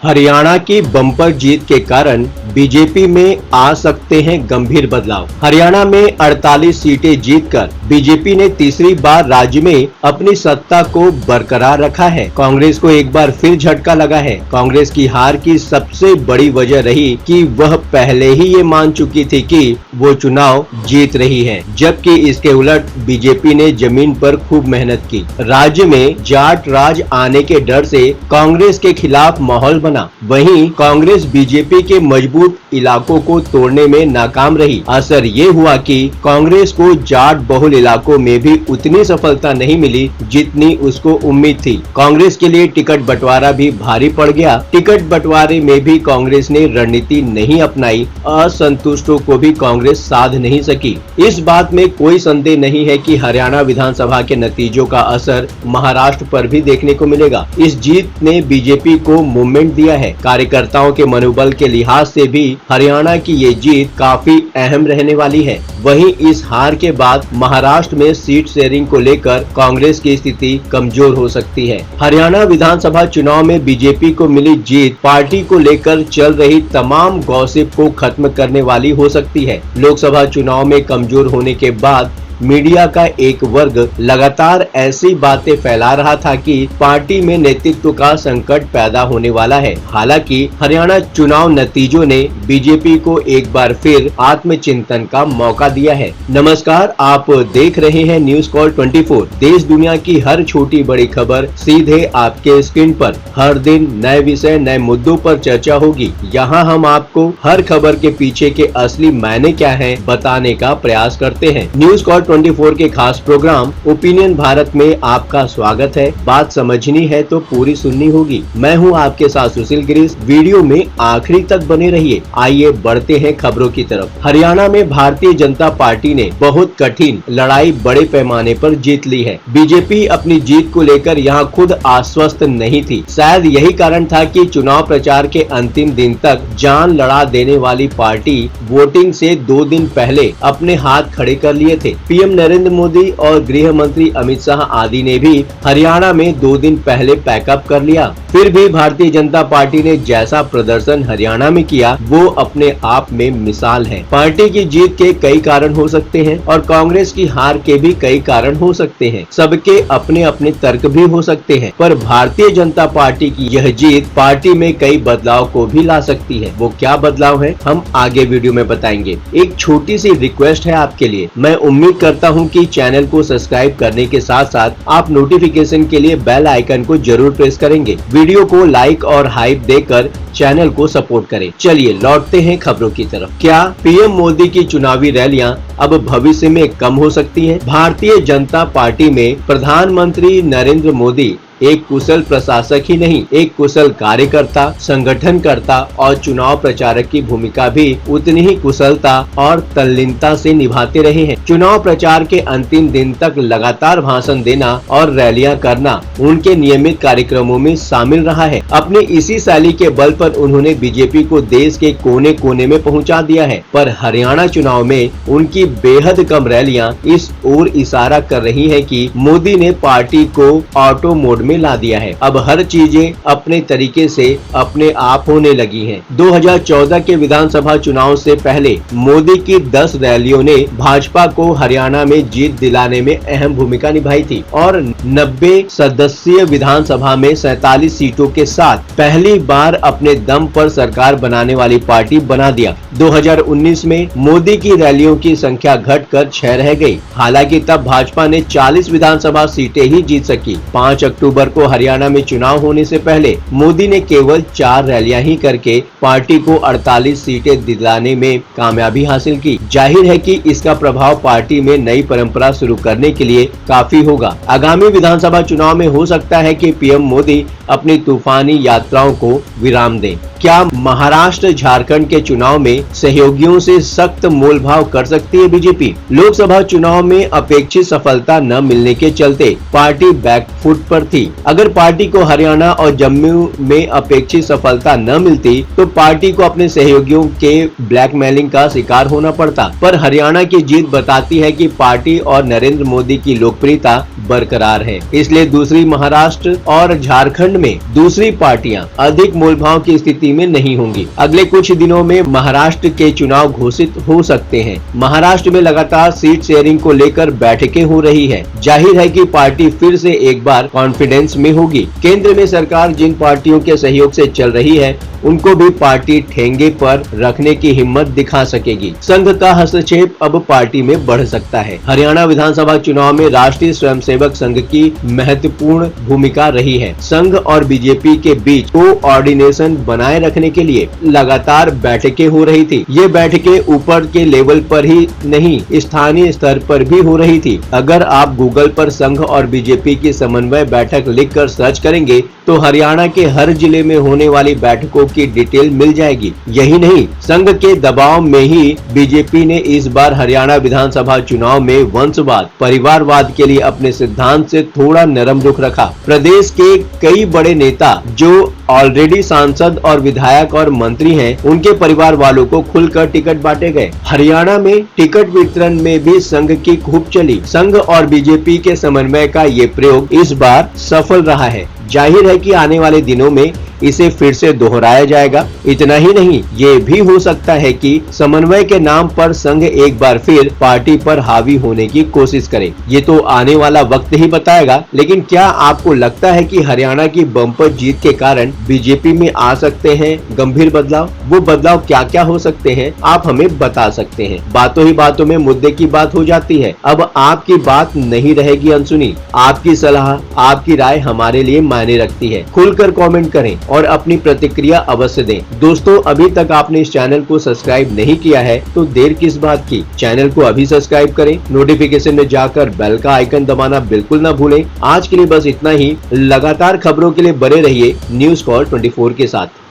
हरियाणा की बम्पर जीत के कारण बीजेपी में आ सकते हैं गंभीर बदलाव। हरियाणा में 48 सीटें जीतकर बीजेपी ने तीसरी बार राज्य में अपनी सत्ता को बरकरार रखा है। कांग्रेस को एक बार फिर झटका लगा है। कांग्रेस की हार की सबसे बड़ी वजह रही कि वह पहले ही ये मान चुकी थी कि वो चुनाव जीत रही है, जबकि इसके उलट बीजेपी ने जमीन पर खूब मेहनत की। राज्य में जाट राज आने के डर से कांग्रेस के खिलाफ माहौल बना। वहीं कांग्रेस बीजेपी के मजबूत इलाकों को तोड़ने में नाकाम रही। असर ये हुआ कि कांग्रेस को जाट बहुल इलाकों में भी उतनी सफलता नहीं मिली जितनी उसको उम्मीद थी। कांग्रेस के लिए टिकट बंटवारा भी भारी पड़ गया। टिकट बंटवारे में भी कांग्रेस ने रणनीति नहीं अपनाई। असंतुष्टों को भी कांग्रेस साध नहीं सकी। इस बात में कोई संदेह नहीं है कि हरियाणा विधानसभा के नतीजों का असर महाराष्ट्र पर भी देखने को मिलेगा। इस जीत ने बीजेपी को मूवमेंट दिया है। कार्यकर्ताओं के मनोबल के लिहाज से भी हरियाणा की ये जीत काफी अहम रहने वाली है। वहीं इस हार के बाद महाराष्ट्र में सीट शेयरिंग को लेकर कांग्रेस की स्थिति कमजोर हो सकती है। हरियाणा विधानसभा चुनाव में बीजेपी को मिली जीत पार्टी को लेकर चल रही तमाम गॉसिप को खत्म करने वाली हो सकती है। लोकसभा चुनाव में कमजोर होने के बाद मीडिया का एक वर्ग लगातार ऐसी बातें फैला रहा था कि पार्टी में नेतृत्व का संकट पैदा होने वाला है। हालांकि हरियाणा चुनाव नतीजों ने बीजेपी को एक बार फिर आत्मचिंतन का मौका दिया है। नमस्कार, आप देख रहे हैं न्यूज कॉल 24। देश दुनिया की हर छोटी बड़ी खबर सीधे आपके स्क्रीन पर। हर दिन नए विषय, नए मुद्दों पर चर्चा होगी। यहाँ हम आपको हर खबर के पीछे के असली मायने क्या है बताने का प्रयास करते हैं। न्यूज कॉल 24 के खास प्रोग्राम ओपिनियन भारत में आपका स्वागत है। बात समझनी है तो पूरी सुननी होगी। मैं हूं आपके साथ सुशील गिरीश। वीडियो में आखिरी तक बने रहिए। आइए बढ़ते हैं खबरों की तरफ। हरियाणा में भारतीय जनता पार्टी ने बहुत कठिन लड़ाई बड़े पैमाने पर जीत ली है। बीजेपी अपनी जीत को लेकर यहां खुद आश्वस्त नहीं थी। शायद यही कारण था कि चुनाव प्रचार के अंतिम दिन तक जान लड़ा देने वाली पार्टी वोटिंग से 2 दिन पहले अपने हाथ खड़े कर लिए थे। पीएम नरेंद्र मोदी और गृह मंत्री अमित शाह आदि ने भी हरियाणा में 2 दिन पहले पैकअप कर लिया। फिर भी भारतीय जनता पार्टी ने जैसा प्रदर्शन हरियाणा में किया वो अपने आप में मिसाल है। पार्टी की जीत के कई कारण हो सकते हैं और कांग्रेस की हार के भी कई कारण हो सकते हैं। सबके अपने अपने तर्क भी हो सकते हैं, पर भारतीय जनता पार्टी की यह जीत पार्टी में कई बदलाव को भी ला सकती है। वो क्या बदलाव है हम आगे वीडियो में बताएंगे। एक छोटी सी रिक्वेस्ट है आपके लिए। मैं उम्मीद करता हूं कि चैनल को सब्सक्राइब करने के साथ साथ आप नोटिफिकेशन के लिए बेल आइकन को जरूर प्रेस करेंगे। वीडियो को लाइक और हाइप देकर चैनल को सपोर्ट करें। चलिए लौटते हैं खबरों की तरफ। क्या पीएम मोदी की चुनावी रैलियां अब भविष्य में कम हो सकती हैं? भारतीय जनता पार्टी में प्रधानमंत्री नरेंद्र मोदी एक कुशल प्रशासक ही नहीं, एक कुशल कार्यकर्ता, संगठनकर्ता और चुनाव प्रचारक की भूमिका भी उतनी ही कुशलता और तल्लीनता से निभाते रहे हैं। चुनाव प्रचार के अंतिम दिन तक लगातार भाषण देना और रैलियां करना उनके नियमित कार्यक्रमों में शामिल रहा है। अपनी इसी शैली के बल पर उन्होंने बीजेपी को देश के कोने कोने में पहुंचा दिया है। पर हरियाणा चुनाव में उनकी बेहद कम रैलियां इस ओर इशारा कर रही है कि मोदी ने पार्टी को ऑटो मोड में ला दिया है। अब हर चीजें अपने तरीके से अपने आप होने लगी हैं। 2014 के विधानसभा चुनाव से पहले मोदी की 10 रैलियों ने भाजपा को हरियाणा में जीत दिलाने में अहम भूमिका निभाई थी और 90 सदस्यीय विधानसभा में 47 सीटों के साथ पहली बार अपने दम पर सरकार बनाने वाली पार्टी बना दिया। 2019 में मोदी की रैलियों की संख्या घटकर 6 रह गई। हालांकि तब भाजपा ने 40 विधानसभा सीटें ही जीत सकी। 5 अक्टूबर को हरियाणा में चुनाव होने से पहले मोदी ने केवल 4 रैलियां ही करके पार्टी को 48 सीटें दिलाने में कामयाबी हासिल की। जाहिर है कि इसका प्रभाव पार्टी में नई परंपरा शुरू करने के लिए काफी होगा। आगामी विधानसभा चुनाव में हो सकता है कि पीएम मोदी अपनी तूफानी यात्राओं को विराम दें। क्या महाराष्ट्र झारखंड के चुनाव में सहयोगियों से सख्त मोलभाव कर सकती है बीजेपी? लोकसभा चुनाव में अपेक्षित सफलता न मिलने के चलते पार्टी बैकफुट पर थी। अगर पार्टी को हरियाणा और जम्मू में अपेक्षित सफलता न मिलती तो पार्टी को अपने सहयोगियों के ब्लैकमेलिंग का शिकार होना पड़ता। पर हरियाणा की जीत बताती है कि पार्टी और नरेंद्र मोदी की लोकप्रियता बरकरार है, इसलिए दूसरी महाराष्ट्र और झारखंड में दूसरी पार्टियां अधिक मोलभाव की स्थिति में नहीं होंगी। अगले कुछ दिनों में महाराष्ट्र के चुनाव घोषित हो सकते हैं। महाराष्ट्र में लगातार सीट शेयरिंग को लेकर बैठकें हो रही है। जाहिर है कि पार्टी फिर से एक बार कॉन्फिडेंस में होगी। केंद्र में सरकार जिन पार्टियों के सहयोग से चल रही है उनको भी पार्टी ठेंगे पर रखने की हिम्मत दिखा सकेगी। संघ का हस्तक्षेप अब पार्टी में बढ़ सकता है। हरियाणा विधानसभा चुनाव में राष्ट्रीय स्वयंसेवक संघ की महत्वपूर्ण भूमिका रही है। संघ और बीजेपी के बीच कोऑर्डिनेशन बनाए रखने के लिए लगातार बैठकें हो रही थी। ये बैठकें ऊपर के लेवल पर ही नहीं, स्थानीय स्तर पर भी हो रही थी। अगर आप गूगल पर संघ और बीजेपी की समन्वय बैठक लिखकर सर्च करेंगे तो हरियाणा के हर जिले में होने वाली बैठकों की डिटेल मिल जाएगी। यही नहीं, संघ के दबाव में ही बीजेपी ने इस बार हरियाणा विधानसभा चुनाव में वंशवाद, परिवारवाद के लिए अपने सिद्धांत से थोड़ा नरम रुख रखा। प्रदेश के कई बड़े नेता जो ऑलरेडी सांसद और विधायक और मंत्री हैं, उनके परिवार वालों को खुलकर टिकट बांटे गए। हरियाणा में टिकट वितरण में भी संघ की खूब चली। संघ और बीजेपी के समन्वय का ये प्रयोग इस बार सफल रहा है। जाहिर है कि आने वाले दिनों में इसे फिर से दोहराया जाएगा। इतना ही नहीं, ये भी हो सकता है कि समन्वय के नाम पर संघ एक बार फिर पार्टी पर हावी होने की कोशिश करे। ये तो आने वाला वक्त ही बताएगा। लेकिन क्या आपको लगता है कि हरियाणा की बम्पर जीत के कारण बीजेपी में आ सकते हैं गंभीर बदलाव? वो बदलाव क्या क्या हो सकते हैं, आप हमें बता सकते हैं। बातों ही बातों में मुद्दे की बात हो जाती है। अब आपकी बात नहीं रहेगी अनसुनी। आपकी सलाह, आपकी राय हमारे लिए मायने रखती है। खुलकर कमेंट करें और अपनी प्रतिक्रिया अवश्य दें। दोस्तों, अभी तक आपने इस चैनल को सब्सक्राइब नहीं किया है तो देर किस बात की, चैनल को अभी सब्सक्राइब करें। नोटिफिकेशन में जाकर बेल का आइकन दबाना बिल्कुल ना भूलें। आज के लिए बस इतना ही। लगातार खबरों के लिए बने रहिए न्यूज़ कॉल 24 के साथ।